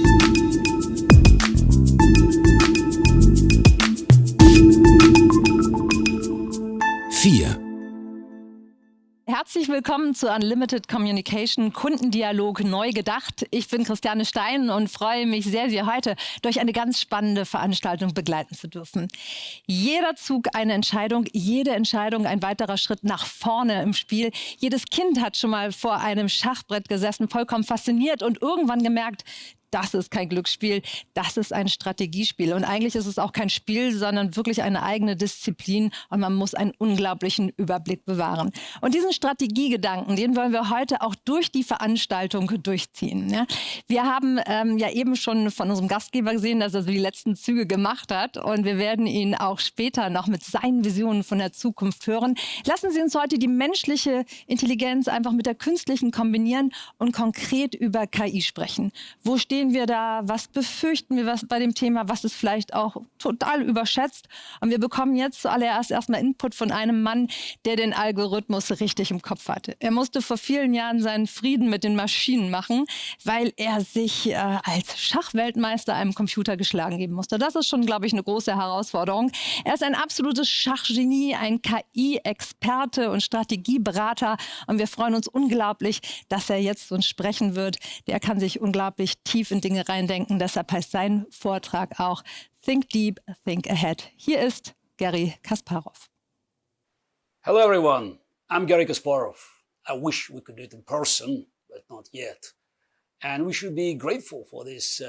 VIER. Herzlich willkommen zu Unlimited Communication, Kundendialog neu gedacht. Ich bin Christiane Stein und freue mich sehr, Sie heute durch eine ganz spannende Veranstaltung begleiten zu dürfen. Jeder Zug eine Entscheidung, jede Entscheidung ein weiterer Schritt nach vorne im Spiel. Jedes Kind hat schon mal vor einem Schachbrett gesessen, vollkommen fasziniert und irgendwann gemerkt, das ist kein Glücksspiel, das ist ein Strategiespiel. Und eigentlich ist es auch kein Spiel, sondern wirklich eine eigene Disziplin. Und man muss einen unglaublichen Überblick bewahren. Und diesen Strategiegedanken, den wollen wir heute auch durch die Veranstaltung durchziehen. Ja? Wir haben ja eben schon von unserem Gastgeber gesehen, dass er so die letzten Züge gemacht hat. Und wir werden ihn auch später noch mit seinen Visionen von der Zukunft hören. Lassen Sie uns heute die menschliche Intelligenz einfach mit der künstlichen kombinieren und konkret über KI sprechen. Wo stehen wir da? Was befürchten wir bei dem Thema? Was ist vielleicht auch total überschätzt? Und wir bekommen jetzt zuallererst erstmal Input von einem Mann, der den Algorithmus richtig im Kopf hatte. Er musste vor vielen Jahren seinen Frieden mit den Maschinen machen, weil er sich als Schachweltmeister einem Computer geschlagen geben musste. Das ist schon, glaube ich, eine große Herausforderung. Er ist ein absolutes Schachgenie, ein KI-Experte und Strategieberater. Und wir freuen uns unglaublich, dass er jetzt zu uns sprechen wird. Der kann sich unglaublich tief in Dinge reindenken. Deshalb heißt sein Vortrag auch Think Deep, Think Ahead. Hier ist Garry Kasparov. Hello everyone, I'm Garry Kasparov. I wish we could do it in person, but not yet. And we should be grateful for this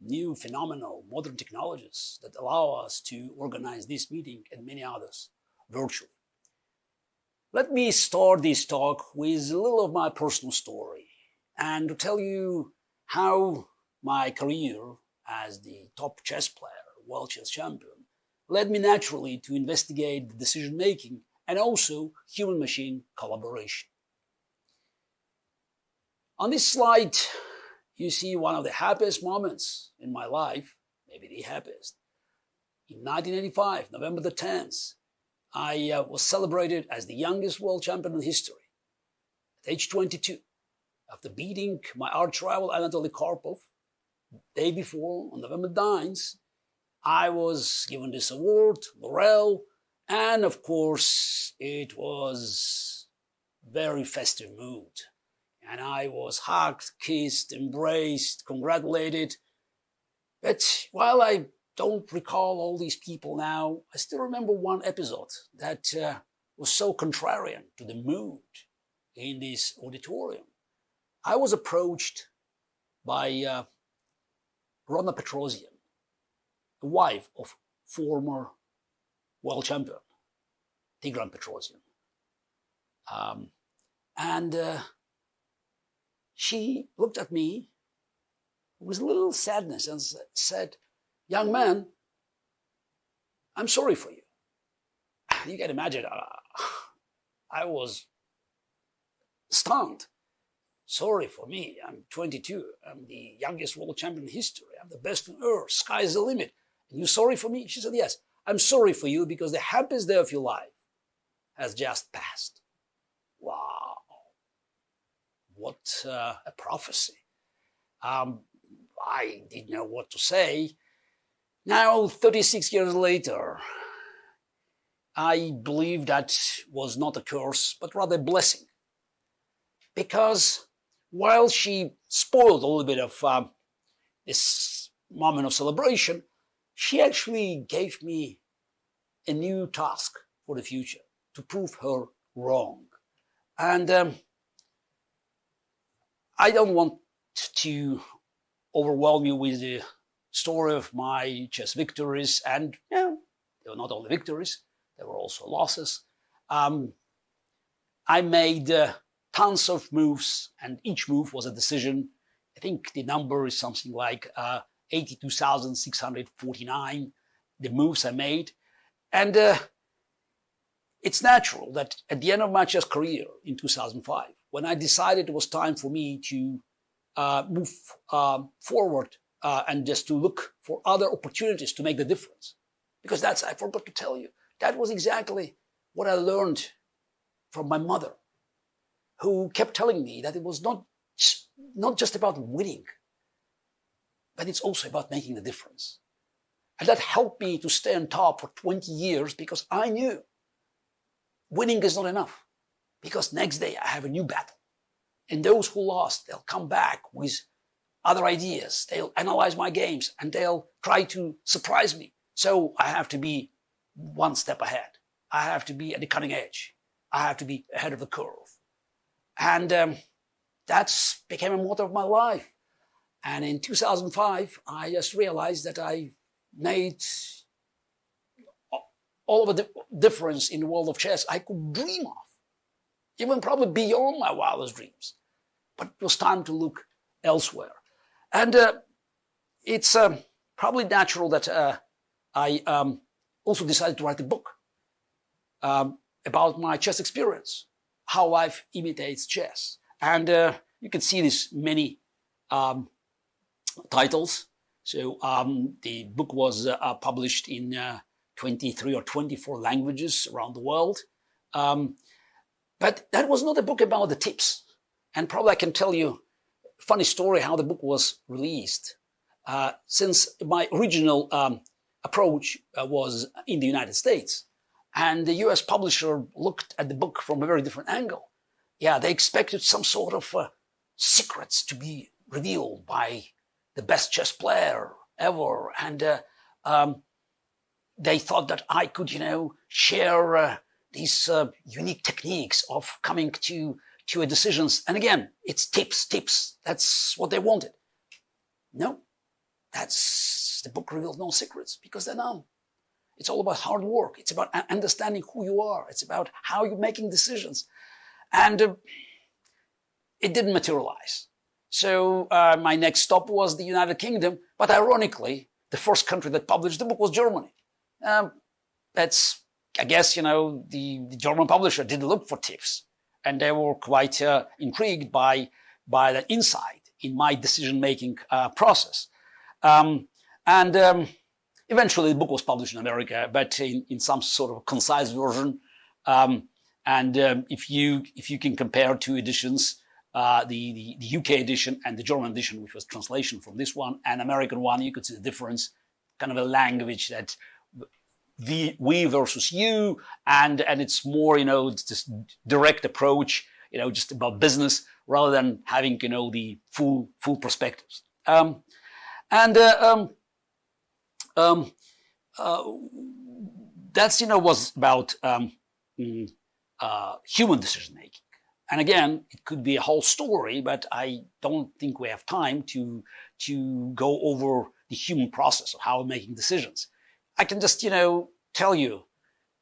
new phenomenal modern technologies that allow us to organize this meeting and many others virtually. Let me start this talk with a little of my personal story and to tell you how my career as the top chess player, world chess champion, led me naturally to investigate the decision-making and also human-machine collaboration. On this slide, you see one of the happiest moments in my life, maybe the happiest. In 1985, November the 10th, I was celebrated as the youngest world champion in history at age 22. After beating my arch rival Anatoly Karpov, the day before, on November 9th, I was given this award, laurel, and of course, it was very festive mood. And I was hugged, kissed, embraced, congratulated. But while I don't recall all these people now, I still remember one episode that was so contrarian to the mood in this auditorium. I was approached by Rona Petrosian, the wife of former world champion Tigran Petrosian. And she looked at me with a little sadness and said, "Young man, I'm sorry for you." You can imagine, I was stunned. Sorry for me, I'm 22, I'm the youngest world champion in history, I'm the best on earth, sky's the limit. And you sorry for me? She said, yes, I'm sorry for you because the happiest day of your life has just passed. Wow, what a prophecy. I didn't know what to say. Now, 36 years later, I believe that was not a curse, but rather a blessing. Because while she spoiled a little bit of this moment of celebration, she actually gave me a new task for the future, to prove her wrong. And I don't want to overwhelm you with the story of my chess victories, and they were not only victories, there were also losses. I made tons of moves, and each move was a decision. I think the number is something like 82,649, the moves I made. And it's natural that at the end of my chess career in 2005, when I decided it was time for me to move forward and just to look for other opportunities to make the difference. Because that's, I forgot to tell you, that was exactly what I learned from my mother, who kept telling me that it was not just about winning, but it's also about making the difference. And that helped me to stay on top for 20 years because I knew winning is not enough. Because next day I have a new battle. And those who lost, they'll come back with other ideas. They'll analyze my games and they'll try to surprise me. So I have to be one step ahead. I have to be at the cutting edge. I have to be ahead of the curve. And that's became a motto of my life. And in 2005, I just realized that I made all of the difference in the world of chess I could dream of, even probably beyond my wildest dreams. But it was time to look elsewhere. And it's probably natural that I also decided to write a book about my chess experience, how life imitates chess. And you can see these many titles. So the book was published in 23 or 24 languages around the world. But that was not a book about the tips. And probably I can tell you a funny story how the book was released. Since my original approach was in the United States, and the US publisher looked at the book from a very different angle. Yeah, they expected some sort of secrets to be revealed by the best chess player ever. And they thought that I could, share these unique techniques of coming to a decisions. And again, it's tips. That's what they wanted. No, the book revealed no secrets because they're none. It's all about hard work. It's about understanding who you are. It's about how you're making decisions. And it didn't materialize. So my next stop was the United Kingdom. But ironically, the first country that published the book was Germany. That's, I guess, the German publisher didn't look for tips. And they were quite intrigued by that insight in my decision-making process. Eventually the book was published in America, but in some sort of concise version. If you can compare two editions, the UK edition and the German edition, which was translation from this one, and American one, you could see the difference, kind of a language that we versus you, and it's more, this direct approach, just about business rather than having, the full perspectives. That's, was about human decision making. And again, it could be a whole story, but I don't think we have time to go over the human process of how we're making decisions. I can just, tell you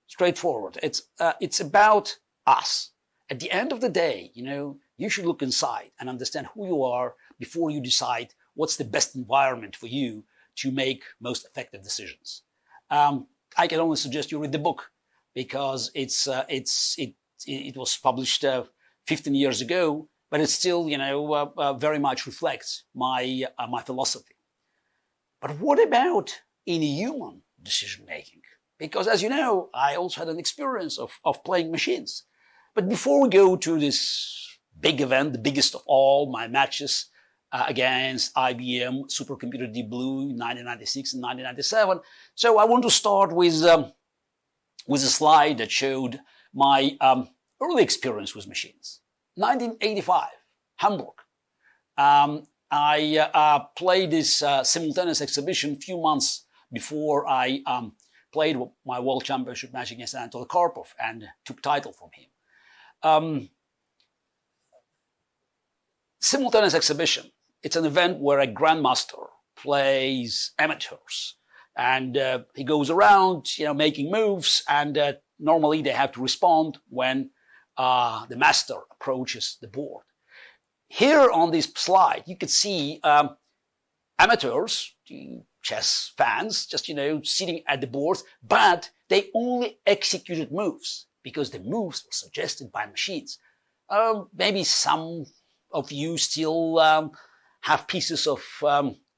straightforward. It's about us. At the end of the day, you should look inside and understand who you are before you decide what's the best environment for you to make most effective decisions. I can only suggest you read the book because it was published 15 years ago, but it still, very much reflects my philosophy. But what about in human decision making? Because as you know, I also had an experience of playing machines. But before we go to this big event, the biggest of all, my matches against IBM supercomputer Deep Blue in 1996 and 1997. So I want to start with a slide that showed my early experience with machines. 1985, Hamburg. I played this simultaneous exhibition a few months before I played my world championship match against Anatoly Karpov and took title from him. Simultaneous exhibition. It's an event where a grandmaster plays amateurs, and he goes around, making moves, and normally they have to respond when the master approaches the board. Here on this slide, you can see amateurs, chess fans, just sitting at the boards, but they only executed moves because the moves were suggested by machines. Maybe some of you still have pieces of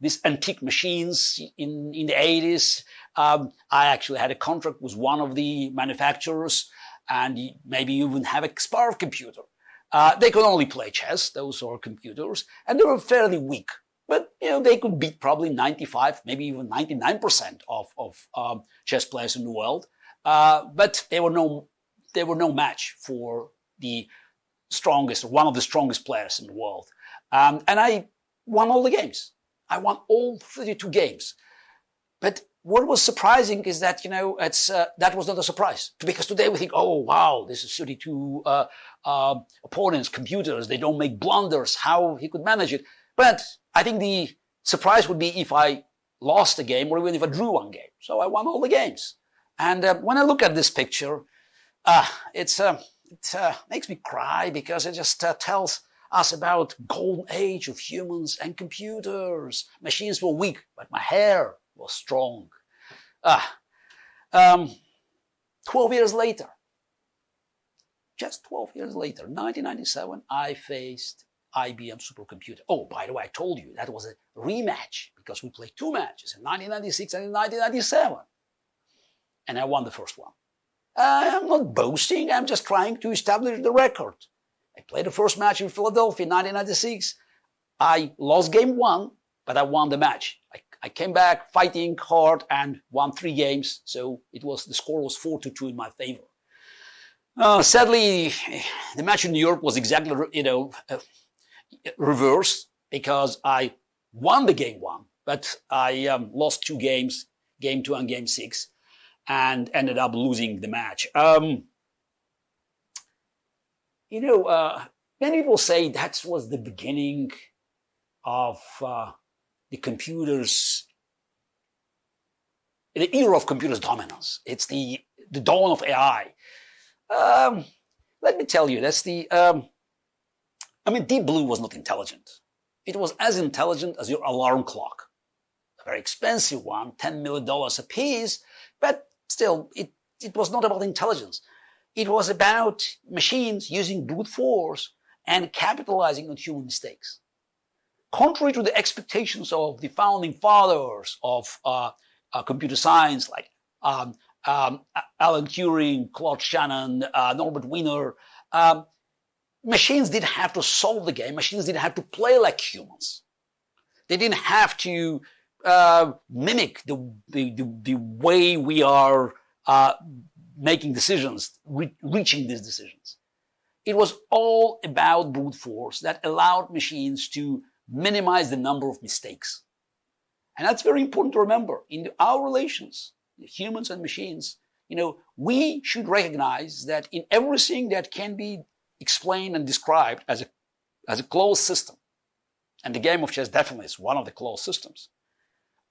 these antique machines in the 80s. I actually had a contract with one of the manufacturers, and maybe you even have a Kasparov computer. They could only play chess, those are computers, and they were fairly weak. But they could beat probably 95, maybe even 99% of chess players in the world. But they were no match for the strongest, one of the strongest players in the world. And I won all the games. I won all 32 games. But what was surprising is that, that was not a surprise. Because today we think, oh, wow, this is 32 opponents, computers, they don't make blunders, how he could manage it. But I think the surprise would be if I lost a game or even if I drew one game. So I won all the games. And when I look at this picture, it makes me cry because it just tells us about golden age of humans and computers. Machines were weak, but my hair was strong. 12 years later, just 12 years later, 1997, I faced IBM supercomputer. Oh, by the way, I told you that was a rematch because we played two matches in 1996 and in 1997. And I won the first one. I'm not boasting, I'm just trying to establish the record. I played the first match in Philadelphia in 1996. I lost game one, but I won the match. I came back fighting hard and won 3 games, so the score was 4-2 in my favor. Sadly, the match in New York was exactly, reversed because I won the game 1, but I lost 2 games, game 2 and game 6, and ended up losing the match. Many people say that was the beginning of the era of computers' dominance. It's the dawn of AI. Let me tell you, Deep Blue was not intelligent. It was as intelligent as your alarm clock. A very expensive one, $10 million a piece, but still, it was not about intelligence. It was about machines using brute force and capitalizing on human mistakes. Contrary to the expectations of the founding fathers of computer science, like Alan Turing, Claude Shannon, Norbert Wiener, machines didn't have to solve the game. Machines didn't have to play like humans. They didn't have to mimic the way we are making decisions, reaching these decisions. It was all about brute force that allowed machines to minimize the number of mistakes. And that's very important to remember. In our relations, humans and machines, we should recognize that in everything that can be explained and described as a closed system, and the game of chess definitely is one of the closed systems,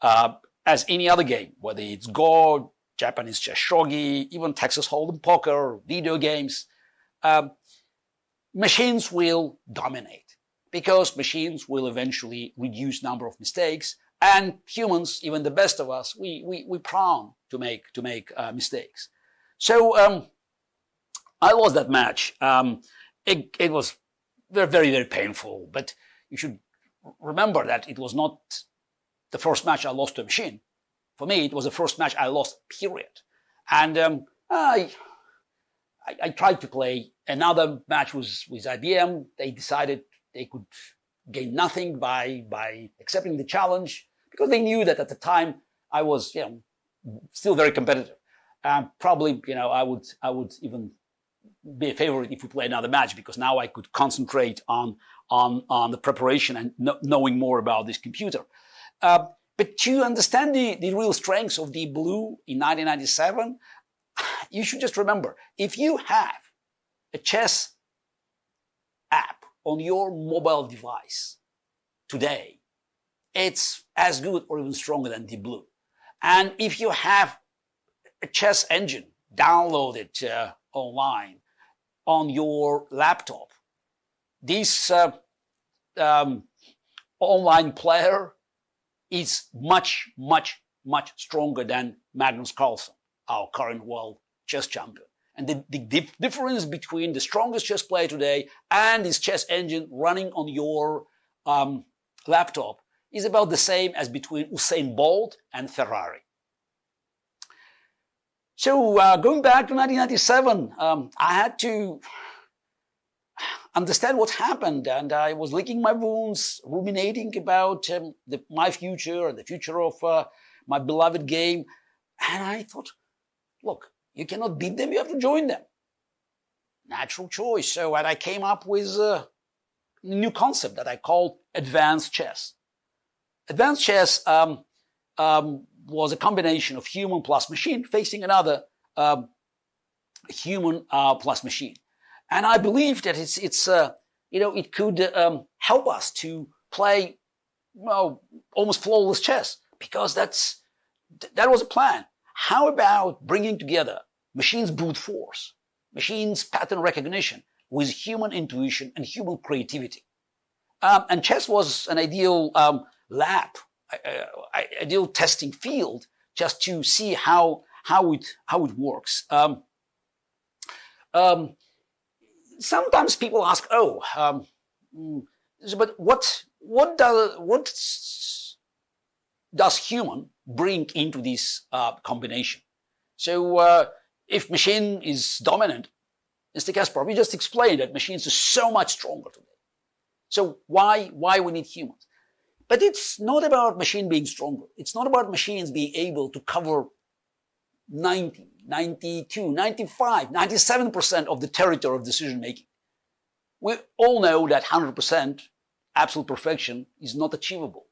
as any other game, whether it's Go, Japanese chess shogi, even Texas Hold'em poker, video games, machines will dominate because machines will eventually reduce number of mistakes, and humans, even the best of us, we prone to make mistakes. So I lost that match. It was very, very painful, but you should remember that it was not the first match I lost to a machine. For me, it was the first match I lost, period. And I tried to play another match with IBM. They decided they could gain nothing by accepting the challenge because they knew that at the time I was, still very competitive. Probably, I would even be a favorite if we play another match because now I could concentrate on the preparation and knowing more about this computer. But to understand the real strengths of Deep Blue in 1997, you should just remember, if you have a chess app on your mobile device today, it's as good or even stronger than Deep Blue. And if you have a chess engine downloaded online on your laptop, this online player is much, much, much stronger than Magnus Carlsen, our current world chess champion. And the difference between the strongest chess player today and this chess engine running on your laptop is about the same as between Usain Bolt and Ferrari. So going back to 1997, I understand what happened, and I was licking my wounds, ruminating about my future, the future of my beloved game. And I thought, look, you cannot beat them, you have to join them. Natural choice. So and I came up with a new concept that I called advanced chess. Advanced chess was a combination of human plus machine facing another human plus machine. And I believe that it could help us to play, almost flawless chess, because that was a plan. How about bringing together machines' brute force, machines' pattern recognition with human intuition and human creativity? And chess was an ideal lab, ideal testing field, just to see how it works. Sometimes people ask, but what does human bring into this combination? So if machine is dominant, Mr. Kasparov, you just explained that machines are so much stronger today. So why we need humans? But it's not about machine being stronger. It's not about machines being able to cover 90, 92, 95, 97% of the territory of decision making. We all know that 100% absolute perfection is not achievable.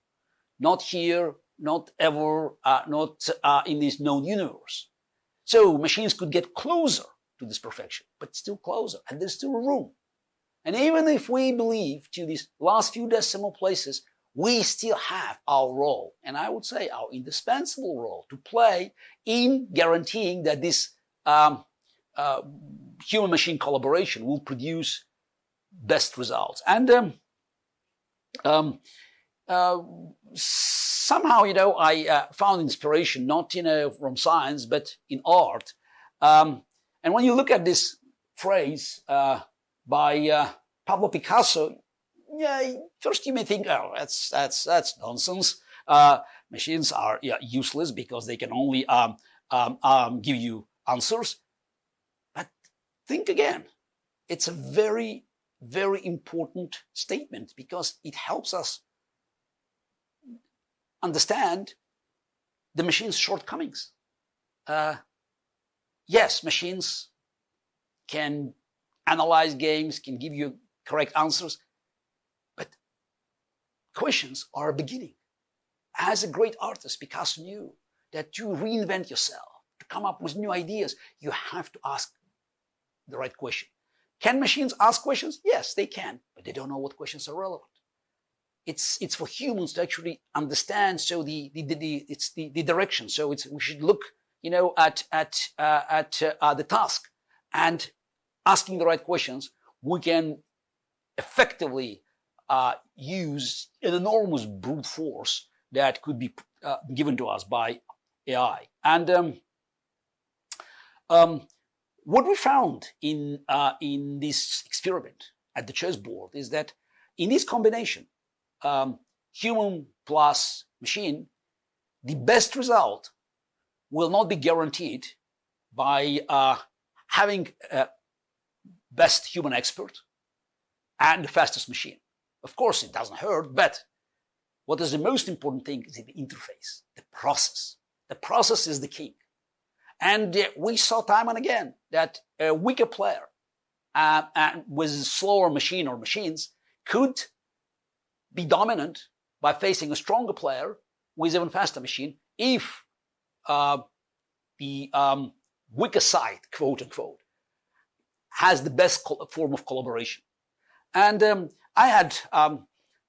Not here, not ever, not in this known universe. So machines could get closer to this perfection, but still closer, and there's still room. And even if we believe to these last few decimal places, we still have our role, and I would say our indispensable role to play in guaranteeing that this human-machine collaboration will produce best results. And somehow, I found inspiration not from science but in art. And when you look at this phrase by Pablo Picasso, first you may think, that's nonsense. Machines are useless because they can only give you answers. But think again. It's a very, very important statement because it helps us understand the machine's shortcomings. Yes, machines can analyze games, can give you correct answers, but questions are a beginning. As a great artist, Picasso knew that to reinvent yourself, to come up with new ideas, you have to ask the right question. Can machines ask questions? Yes, they can, but they don't know what questions are relevant. It's for humans to actually understand. So it's the direction. So we should look, at the task, and asking the right questions. We can effectively use an enormous brute force that could be given to us by AI. And what we found in this experiment at the chessboard is that in this combination, human plus machine, the best result will not be guaranteed by having a best human expert and the fastest machine. Of course, it doesn't hurt, but what is the most important thing is the interface, the process. The process is the king. And we saw time and again that a weaker player and with a slower machine or machines could be dominant by facing a stronger player with even faster machine if the weaker side, quote unquote, has the best form of collaboration. And I had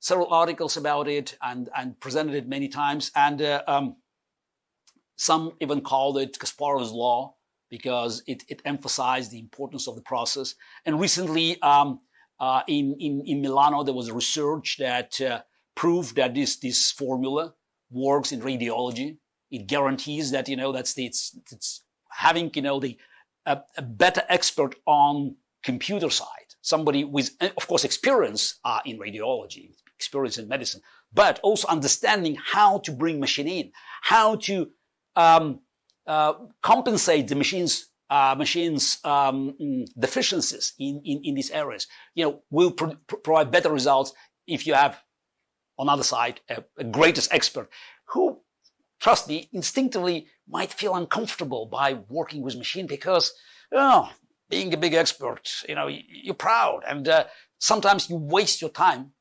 several articles about it and presented it many times, and some even called it Kasparov's law because it emphasized the importance of the process. And recently in Milano, there was a research that proved that this formula works in radiology. It guarantees that, it's having, a better expert on computer side, somebody with, of course, experience in radiology, experience in medicine, but also understanding how to bring machine in, how to compensate the machine's machines' deficiencies in these areas, will provide better results if you have, on the other side, a greatest expert who, trust me, instinctively might feel uncomfortable by working with machine because, being a big expert, you're proud, and sometimes you waste your time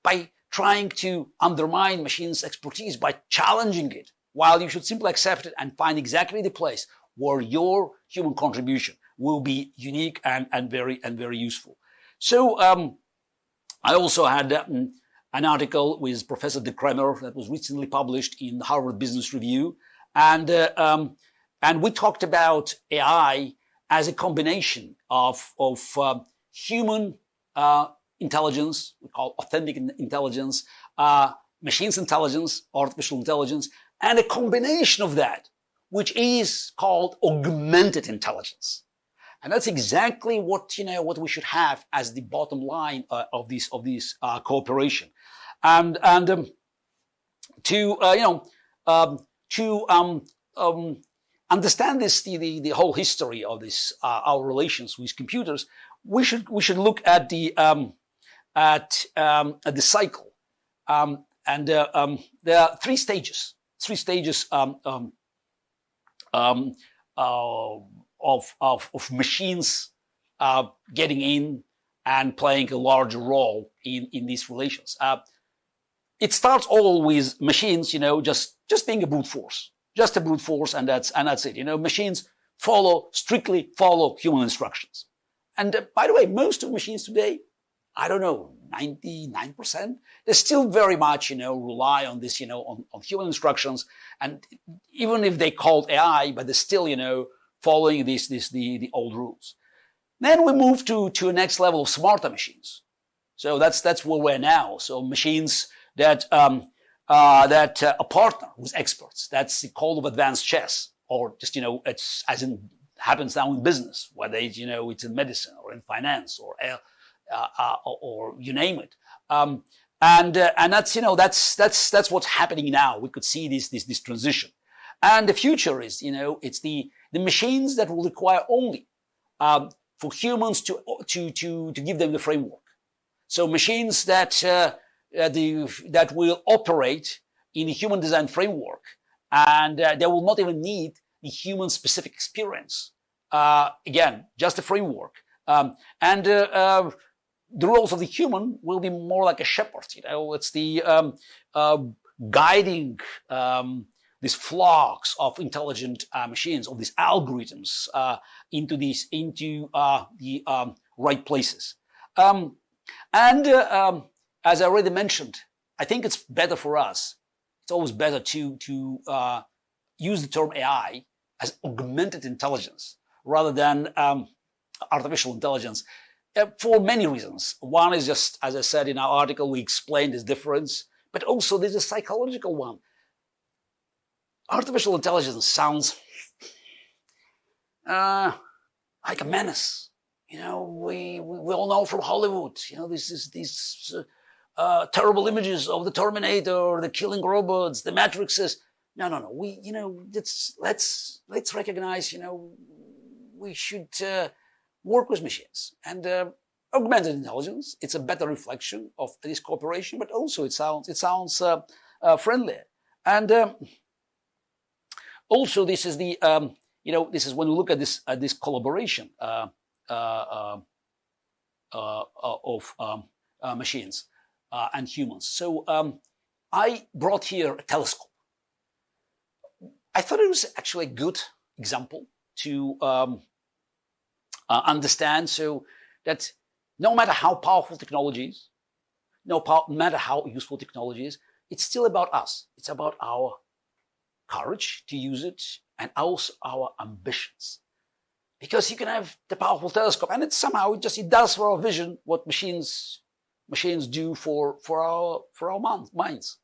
by trying to undermine machine's expertise by challenging it, while you should simply accept it and find exactly the place where your human contribution will be unique and very useful. So I also had an article with Professor De Kremer that was recently published in Harvard Business Review, and we talked about AI as a combination of human intelligence, we call authentic intelligence, machine's intelligence, artificial intelligence, and a combination of that, which is called augmented intelligence. And that's exactly what we should have as the bottom line of this cooperation. And to understand this, the whole history of this our relations with computers, we should look at the cycle. And there are three stages of machines getting in and playing a larger role in these relations. It starts all with machines, just being a brute force, and that's it. Machines strictly follow human instructions. And by the way, most of machines today, I don't know, 99%, they still very much, rely on this, on human instructions. And even if they called AI, but they're still, following the old rules. Then we move to a next level of smarter machines. So that's where we're now. So machines that a partner with experts. That's the call of advanced chess, or just it's as in happens now in business, whether it's in medicine or in finance or you name it. And that's what's happening now. We could see this transition, and the future is it's the machines that will require only for humans to give them the framework. So machines that will operate in a human design framework, and they will not even need the human specific experience. Again, just a framework. And the roles of the human will be more like a shepherd. It's the guiding these flocks of intelligent machines, of these algorithms, into the right places. And as I already mentioned, I think it's better for us. It's always better to use the term AI as augmented intelligence rather than artificial intelligence, for many reasons. One is just, as I said in our article, we explained this difference, but also there's a psychological one. Artificial intelligence sounds like a menace. We all know from Hollywood, these terrible images of the Terminator, the killing robots, the Matrixes. No. Let's recognize, we should work with machines. And augmented intelligence, it's a better reflection of this cooperation, but also it sounds friendlier. And also, this is this is when we look at this collaboration of machines and humans. So I brought here a telescope. I thought it was actually a good example to understand, so that no matter how powerful technology is, no matter how useful technology is, it's still about us. It's about our courage to use it and also our ambitions. Because you can have the powerful telescope, and it does for our vision what machines do for our minds.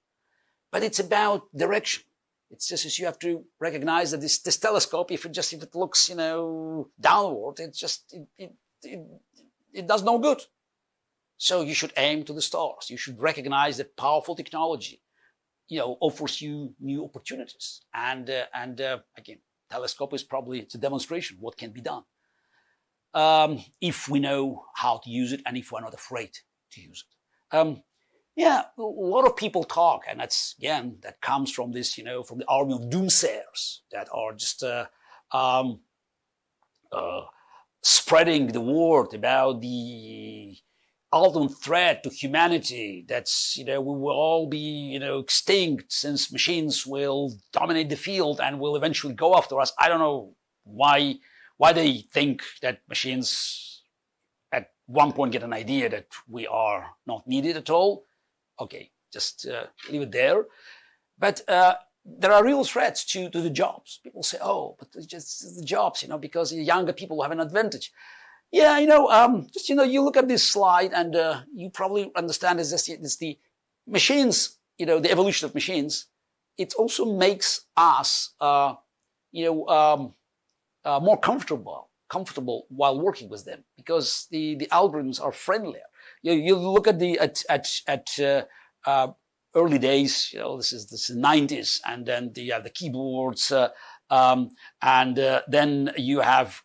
But it's about direction. It's just you have to recognize that this telescope, if it looks downward, it does no good. So you should aim to the stars. You should recognize that powerful technology offers you new opportunities. And again, telescope is probably it's a demonstration what can be done if we know how to use it and if we're not afraid to use it. Yeah, a lot of people talk, and that's again that comes from this, from the army of doomsayers that are just spreading the word about the ultimate threat to humanity. That's we will all be extinct since machines will dominate the field and will eventually go after us. I don't know why they think that machines at one point get an idea that we are not needed at all. Okay, just leave it there. But there are real threats to the jobs. People say, oh, but it's just the jobs, because the younger people have an advantage. Yeah, you look at this slide and you probably understand it's the machines, the evolution of machines. It also makes us, more comfortable while working with them because the algorithms are friendlier. You look at early days, this is the 90s, and then the keyboards, and then you have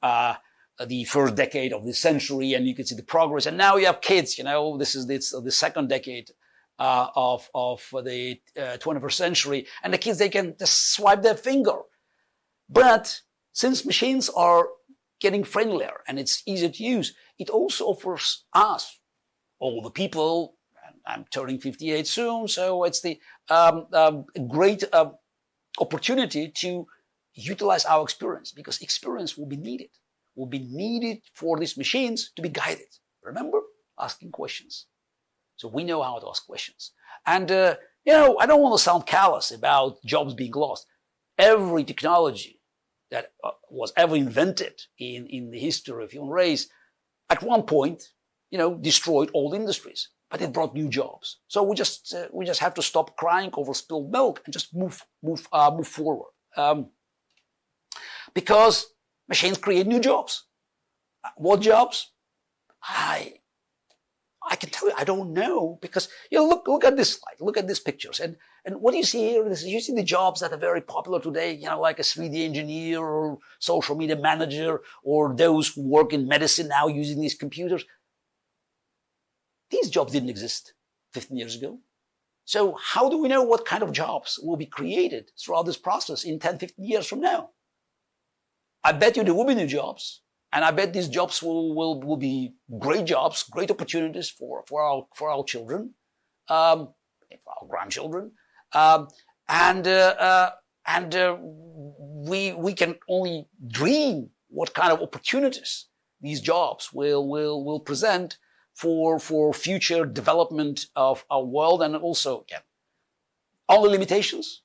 the first decade of the century, and you can see the progress. And now you have kids, this is the second decade of the 21st century, and the kids, they can just swipe their finger. But since machines are getting friendlier and it's easier to use, it also offers us, all the people, I'm turning 58 soon, so it's the great opportunity to utilize our experience, because experience will be needed for these machines to be guided. Remember, asking questions. So we know how to ask questions. And, I don't want to sound callous about jobs being lost. Every technology that was ever invented in the history of human race, at one point, destroyed old industries, but it brought new jobs. So we just have to stop crying over spilled milk and just move forward. Because machines create new jobs. What jobs? I can tell you, I don't know, because look at this slide, look at these pictures, and what do you see here? You see the jobs that are very popular today, like a 3D engineer or social media manager, or those who work in medicine now using these computers. These jobs didn't exist 15 years ago. So how do we know what kind of jobs will be created throughout this process in 10, 15 years from now? I bet you there will be new jobs. And I bet these jobs will be great jobs, great opportunities for our children, for our grandchildren, and we can only dream what kind of opportunities these jobs will present for future development of our world. And also, again, only limitations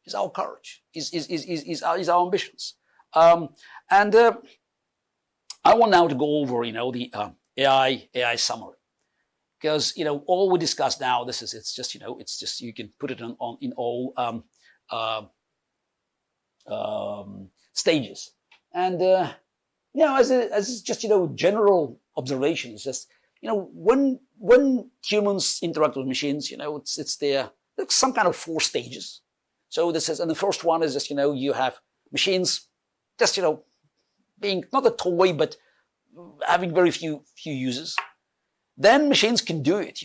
is our courage, is our ambitions, I want now to go over, the AI summary, because all we discussed now, it's just you can put it in all stages, and as just general observation, it's just when humans interact with machines, there's some kind of 4 stages. So and the first one is just you have machines just being not a toy, but having very few uses. Then machines can do it.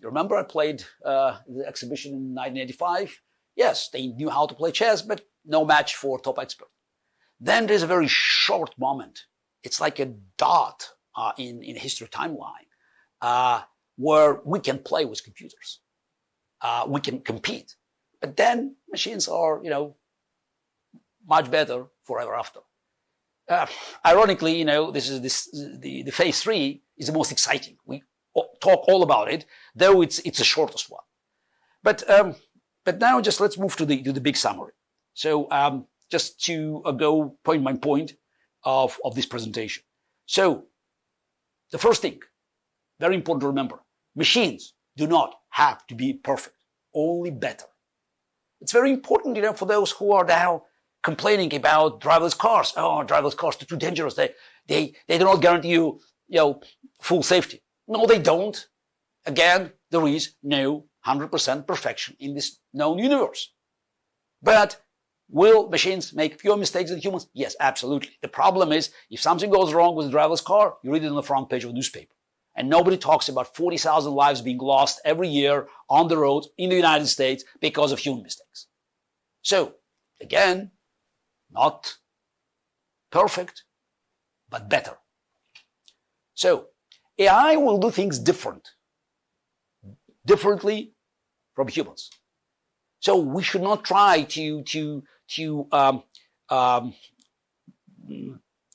Remember I played the exhibition in 1985? Yes, they knew how to play chess, but no match for top expert. Then there's a very short moment. It's like a dot in a history timeline where we can play with computers. We can compete. But then machines are, much better forever after. Ironically, the phase 3 is the most exciting. We talk all about it, though it's the shortest one. But now just let's move to the big summary. So just to go point by point of this presentation. So the first thing, very important to remember, machines do not have to be perfect, only better. It's very important, for those who are now complaining about driverless cars. Oh, driverless cars are too dangerous. They do not guarantee you, full safety. No, they don't. Again, there is no 100% perfection in this known universe. But Will machines make fewer mistakes than humans? Yes, absolutely. The problem is, if something goes wrong with the driverless car, you read it on the front page of a newspaper. And nobody talks about 40,000 lives being lost every year on the road in the United States because of human mistakes. So, again, not perfect, but better. So, AI will do things differently from humans. So we should not try to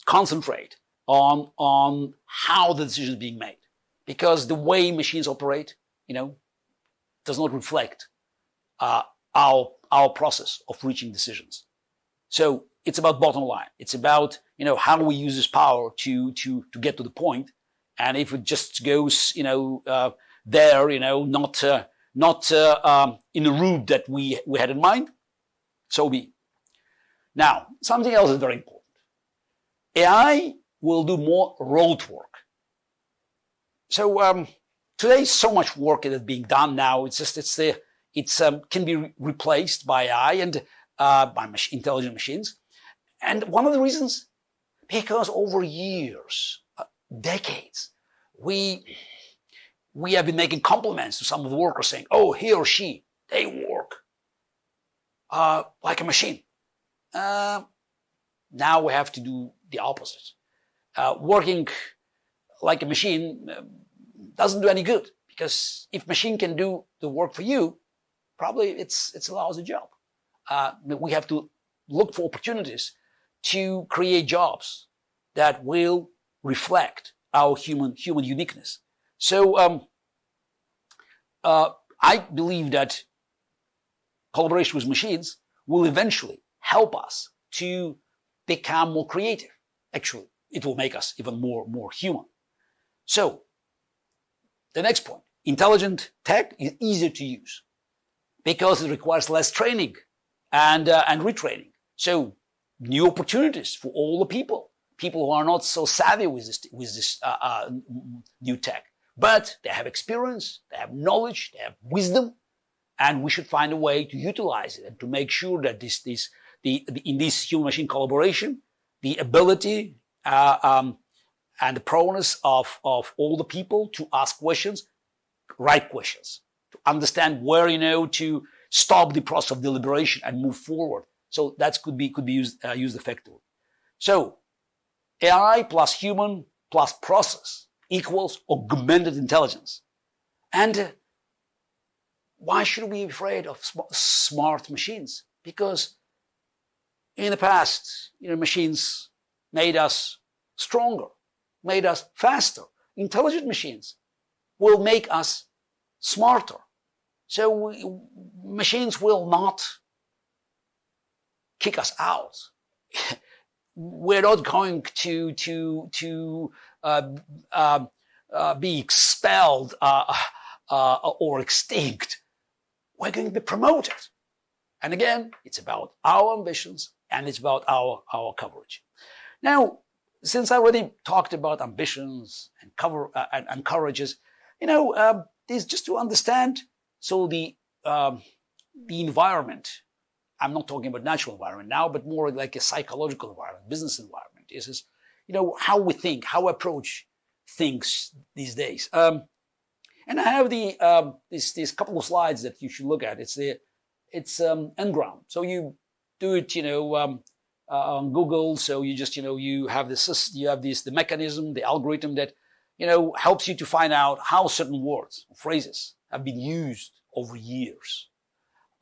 concentrate on how the decision is being made, because the way machines operate, does not reflect our process of reaching decisions. So it's about bottom line. It's about how we use this power to get to the point, and if it just goes there, not in a route that we had in mind, so be it. Now, something else is very important. AI will do more road work. So today, so much work that is being done now. It can be replaced by AI and by intelligent machines. And one of the reasons, because over years, decades, we have been making compliments to some of the workers, saying, "Oh, he or she, they work like a machine." Now we have to do the opposite. Working like a machine doesn't do any good, because if machine can do the work for you, probably it's a lousy job. We have to look for opportunities to create jobs that will reflect our human uniqueness. So I believe that collaboration with machines will eventually help us to become more creative. Actually, it will make us even more human. So the next point, intelligent tech is easier to use because it requires less training and retraining. So new opportunities for all the people who are not so savvy with this new tech, but they have experience, they have knowledge, they have wisdom, and we should find a way to utilize it and to make sure that in this human-machine collaboration, the ability and the prowess of all the people to ask questions, right questions, to understand where to stop the process of deliberation and move forward. So that could be used effectively. So AI plus human plus process equals augmented intelligence. And why should we be afraid of smart machines? Because in the past, machines made us stronger, made us faster. Intelligent machines will make us smarter. So machines will not kick us out. We're not going to be expelled or extinct. We're going to be promoted. And again, it's about our ambitions and it's about our coverage. Now, since I already talked about ambitions and courages, this just to understand. So the environment, I'm not talking about natural environment now, but more like a psychological environment, business environment, is how we think, how we approach things these days. And I have these couple of slides that you should look at. It's Ngram. So you do it, on Google. So you just, you have the mechanism, the algorithm that, helps you to find out how certain words, phrases have been used over years.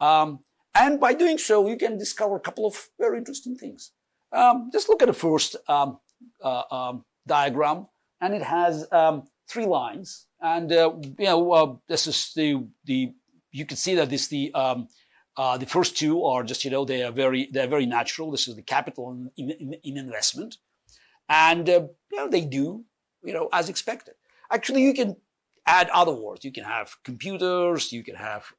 And by doing so, you can discover a couple of very interesting things. Just look at the first diagram, and it has 3 lines. And this is you can see that this the first 2 are just they're very natural. This is the capital in investment, and they do as expected. Actually, you can add other words. You can have computers. You can have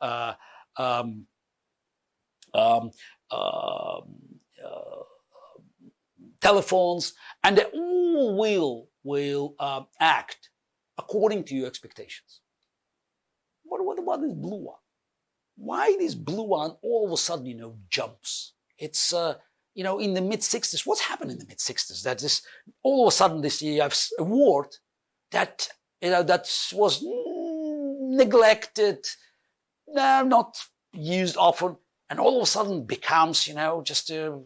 telephones, and they all will act according to your expectations. What about this blue one? Why this blue one all of a sudden jumps It's, in the mid-60s, what's happened in the mid-60s? That this, all of a sudden this year, a word that, that was neglected, not used often, and all of a sudden becomes, just a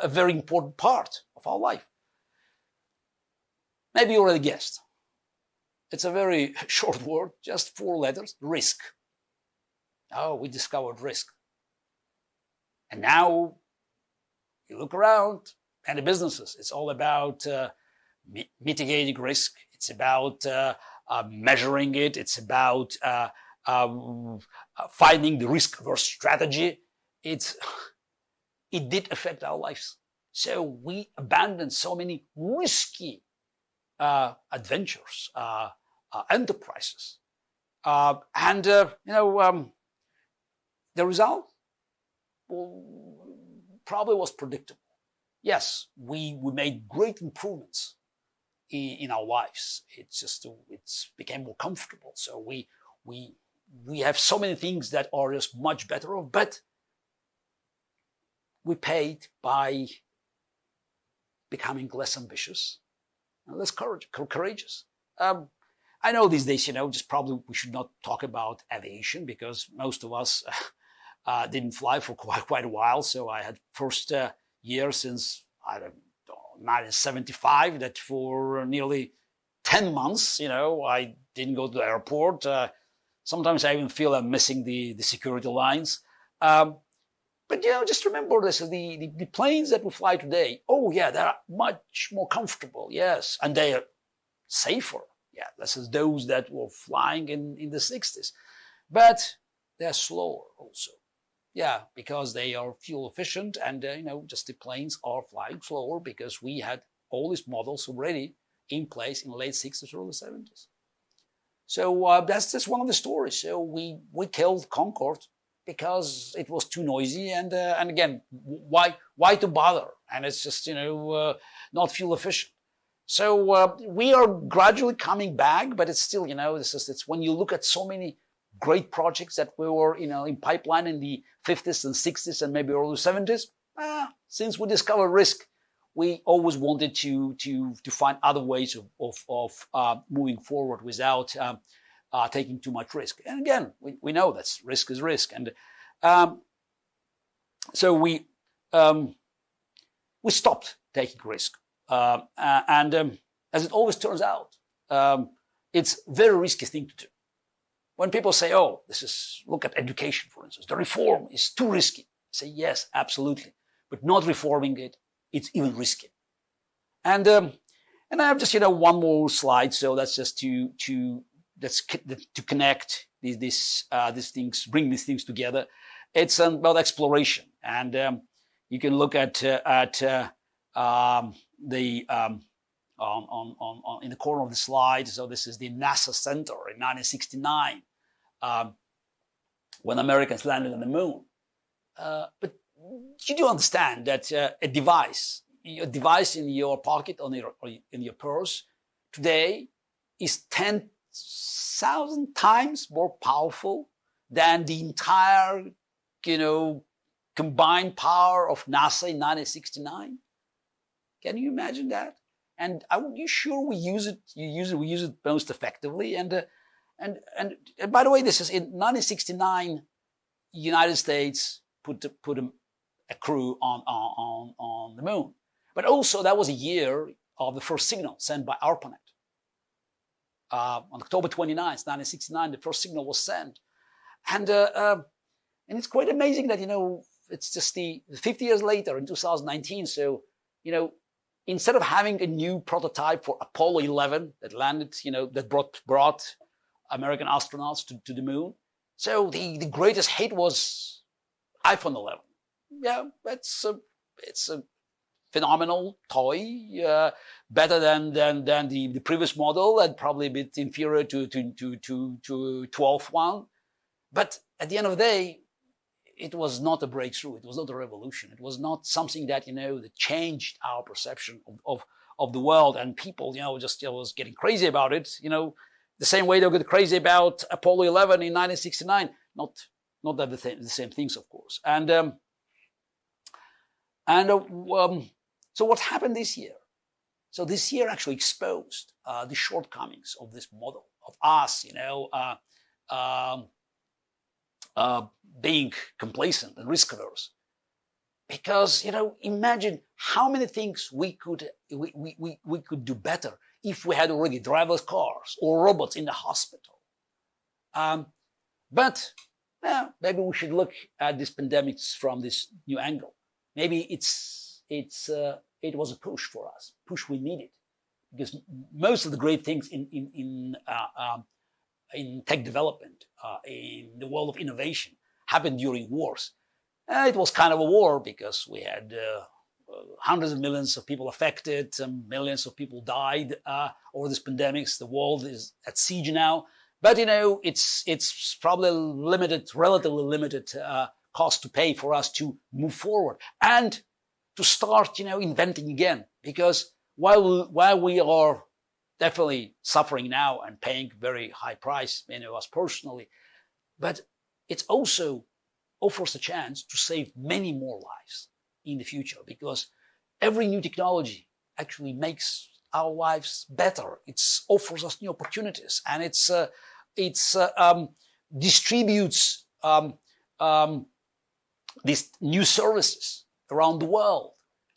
very important part of our life. Maybe you already guessed. It's a very short word, just 4 letters, risk. Oh, we discovered risk. And now you look around and the businesses, it's all about mitigating risk. It's about measuring it. It's about finding the risk-averse strategy. It did affect our lives. So we abandoned so many risky adventures, enterprises. The result probably was predictable. Yes, we made great improvements in our lives. It's became more comfortable. So we have so many things that are just much better off, but we paid by becoming less ambitious and less courageous. I know these days, just probably we should not talk about aviation because most of us didn't fly for quite a while. So I had first year since, 1975 that for nearly 10 months, I didn't go to the airport. Sometimes I even feel I'm missing the security lines. But, just remember this, the planes that we fly today, oh yeah, they're much more comfortable, yes. And they are safer, yeah. This is those that were flying in the 60s. But they're slower also. Yeah, because they are fuel efficient and, just the planes are flying slower because we had all these models already in place in the late 60s, early 70s. So that's just one of the stories. So we killed Concorde because it was too noisy and again, why to bother? And it's just, not fuel efficient. So we are gradually coming back, but it's still, it's when you look at so many great projects that we were, in pipeline in the 50s and 60s and maybe early 70s. Since we discovered risk, we always wanted to find other ways of moving forward without taking too much risk. And again, we know that risk is risk, and so we stopped taking risk. And as it always turns out, it's a very risky thing to do. When people say, oh, look at education, for instance, the reform is too risky. I say, yes, absolutely. But not reforming it, it's even riskier. And I have just, one more slide. So that's just to connect these things, bring these things together. It's about exploration. And you can look at in the corner of the slide. So this is the NASA Center in 1969, when Americans landed on the moon. But you do understand that a device in your pocket or in your purse today is 10,000 times more powerful than the entire, combined power of NASA in 1969. Can you imagine that? And are you sure we use it? We use it most effectively. And by the way, this is in 1969. United States put a crew on the moon, but also that was a year of the first signal sent by ARPANET. On October 29th, 1969, the first signal was sent, and it's quite amazing that it's just the 50 years later in 2019. So instead of having a new prototype for Apollo 11 that landed, that brought American astronauts to the moon, so the greatest hit was iPhone 11. Yeah, it's a phenomenal toy, better than the previous model, and probably a bit inferior to 12th one. But at the end of the day, it was not a breakthrough. It was not a revolution. It was not something that that changed our perception of the world, and people just was getting crazy about it. The same way they get crazy about Apollo 11 in 1969. Not that the same things, of course. And And so what happened this year? So this year actually exposed the shortcomings of this model of us, being complacent and risk averse. Because, imagine how many things we could do better if we had already driverless cars or robots in the hospital. But maybe we should look at this pandemic from this new angle. Maybe it was a push for us, push we needed, because most of the great things in tech development, in the world of innovation, happened during wars. It was kind of a war because we had hundreds of millions of people affected, millions of people died over this pandemic. The world is at siege now, but it's probably relatively limited cost to pay for us to move forward and to start, inventing again. Because while we are definitely suffering now and paying very high price, many of us personally, but it also offers a chance to save many more lives in the future, because every new technology actually makes our lives better. It offers us new opportunities, and it distributes these new services around the world.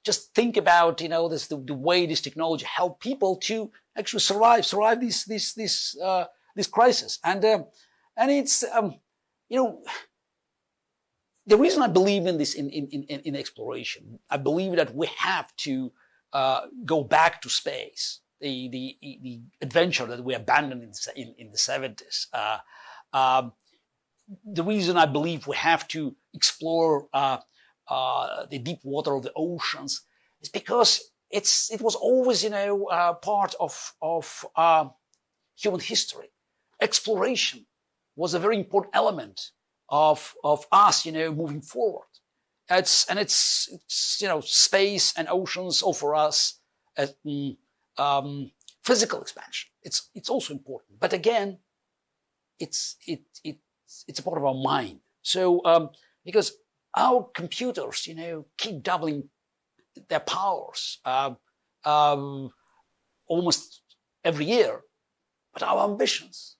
Just think about, the way this technology help people to actually survive this crisis, and it's the reason I believe in this in exploration. I believe that we have to go back to space, the adventure that we abandoned in the 70s. The reason I believe we have to explore the deep water of the oceans is because it was always, part of human history. Exploration was a very important element of us, moving forward. It's space and oceans offer us physical expansion. It's also important, but again, it's a part of our mind. So because our computers, keep doubling their powers almost every year, but our ambitions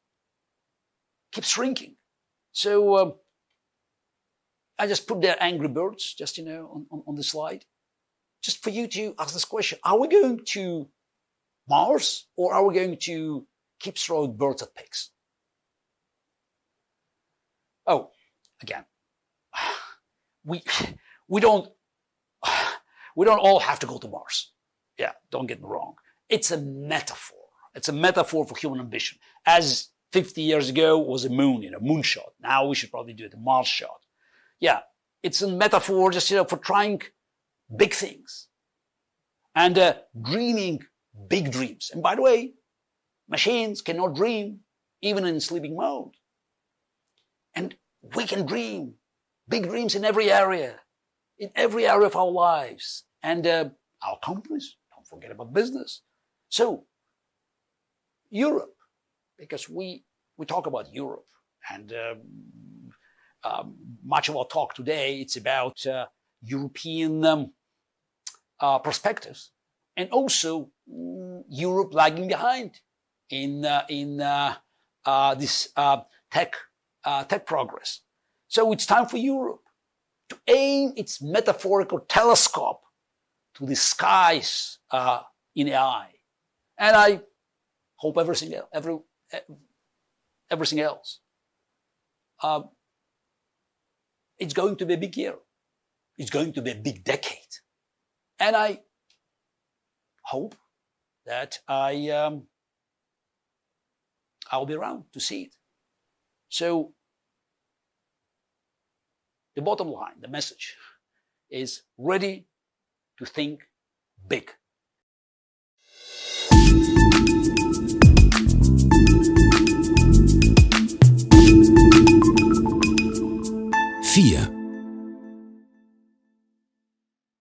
keep shrinking. So I just put there Angry Birds, just on the slide, just for you to ask this question: are we going to Mars, or are we going to keep throwing birds at pigs? Oh, again, we don't all have to go to Mars. Yeah, don't get me wrong. It's a metaphor. It's a metaphor for human ambition. As 50 years ago was a moonshot. Now we should probably do it, a Mars shot. Yeah, it's a metaphor just, for trying big things and dreaming big dreams. And by the way, machines cannot dream even in sleeping mode. And we can dream big dreams in every area of our lives. And our companies, don't forget about business. So Europe, because we talk about Europe, and much of our talk today, it's about European perspectives, and also Europe lagging behind in this tech progress. So it's time for Europe to aim its metaphorical telescope to the skies in AI, and I hope everything else. It's going to be a big year. It's going to be a big decade, and I hope that I'll be around to see it. So the bottom line, the message is ready to think big.